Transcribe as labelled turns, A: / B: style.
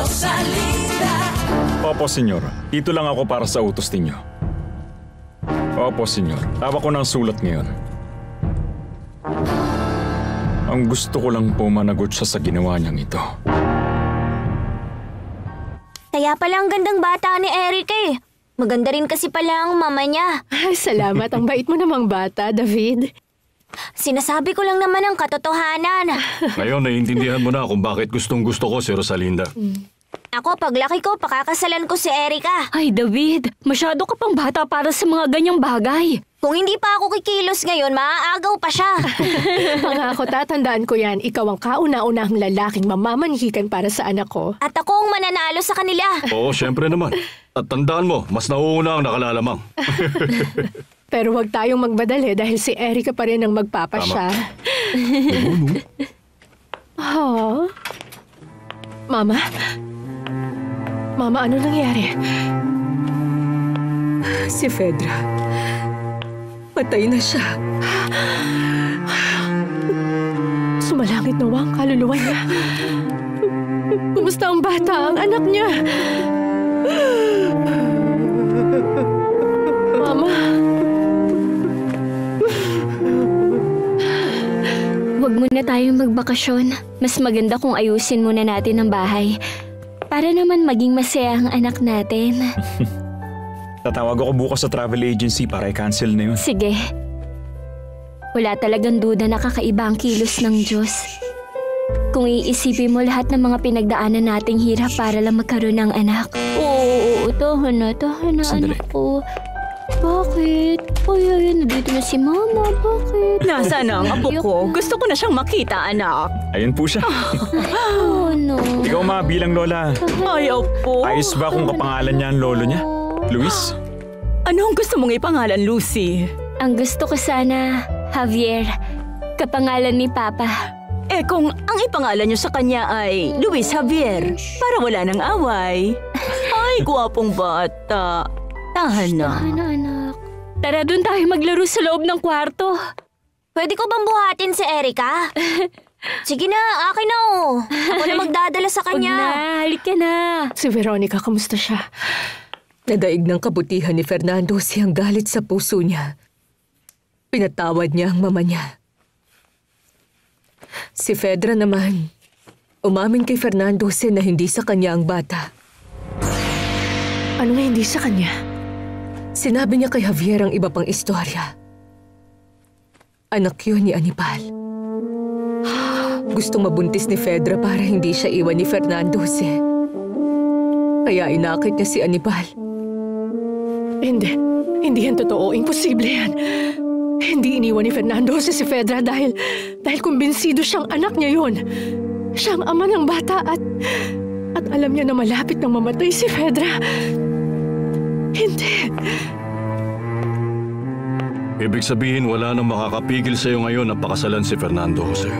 A: Rosalinda.
B: Opo, senyor. Dito lang ako para sa utos ninyo. Opo, senyor. Tawa ko ng sulat ngayon. Ang gusto ko lang po managot siya sa ginawa niyang ito.
C: Kaya pala ang gandang bata ni Eric eh. Maganda rin kasi pala ang mama niya.
D: Ay, salamat. Ang bait mo namang bata, David.
C: Sinasabi ko lang naman ang katotohanan.
E: Ngayon, naiintindihan mo na kung bakit gustong-gusto ko si Rosalinda.
C: Ako, paglaki ko, pakakasalan ko si Erica.
F: Ay, David, masyado ka pang bata para sa mga ganyang bagay.
C: Kung hindi pa ako kikilos ngayon, maaagaw pa siya.
D: Pangako, tatandaan ko yan. Ikaw ang kauna-unahang lalaking mamamanhikan para sa anak ko.
C: At ako ang mananalo sa kanila.
E: Oo, syempre naman. At tandaan mo, mas nauuna ang nakalalamang.
D: Pero huwag tayong magmadali dahil si Erica pa rin ang magpapasya. Oh. Mama? Mama, ano nangyari?
G: Si Fedra. Patay na siya.
D: Sumalangit na ang kaluluwa niya. Kumusta ang bata, ang anak niya? Mama.
F: Huwag muna tayong magbakasyon. Mas maganda kung ayusin muna natin ang bahay. Para naman maging masaya ang anak natin.
B: Tatawag ako bukas sa travel agency para i-cancel na yun.
F: Sige. Wala talagang duda na kakaiba ang kilos ng Diyos. Kung iisipin mo lahat ng mga pinagdaanan nating hirap para lang magkaroon ng anak. Oo, tahan na, anak ko. Bakit? Ay, nandito na si Mama. Bakit?
A: Nasaan ang apo ko? Gusto ko na siyang makita, anak.
B: Ayun po siya.
F: Oh, no.
B: Ikaw bilang lola.
A: Ayaw po.
B: Ayos ba kung kapangalan niya ang lolo niya? Luis?
A: Ano ang gusto mong ipangalan, Lucy?
F: Ang gusto ko sana, Javier. Kapangalan ni Papa.
A: Eh kung ang ipangalan niyo sa kanya ay Luis Javier, para wala nang away. Ay, gwapong bata. Tahan na.
F: Tahan na, anak. Tara, doon tayo maglaro sa loob ng kwarto.
C: Pwede ko bang buhatin si Erica? Sige na, akin na oh. Ako na magdadala sa kanya.
F: Huwag na, halika na.
D: Si Veronica, kamusta siya?
G: Nadaig ng kabutihan ni Fernando siyang galit sa puso niya. Pinatawad niya ang mama niya. Si Fedra naman, umamin kay Fernando na hindi sa kanya ang bata.
D: Ano nga hindi sa kanya?
G: Sinabi niya kay Javier ang iba pang istorya. Anak yun ni Anibal. Gustong mabuntis ni Fedra para hindi siya iwan ni Fernando Kaya inakit niya si Anibal.
D: Hindi yan totoo. Imposible yan. Hindi iniwan ni Fernando si Fedra dahil kumbinsido siyang anak niya yun. Siya ang ama ng bata at alam niya na malapit nang mamatay si Fedra. Hindi.
E: Ibig sabihin wala nang makakapigil sa'yo ngayon na pakasalan si Fernando Jose.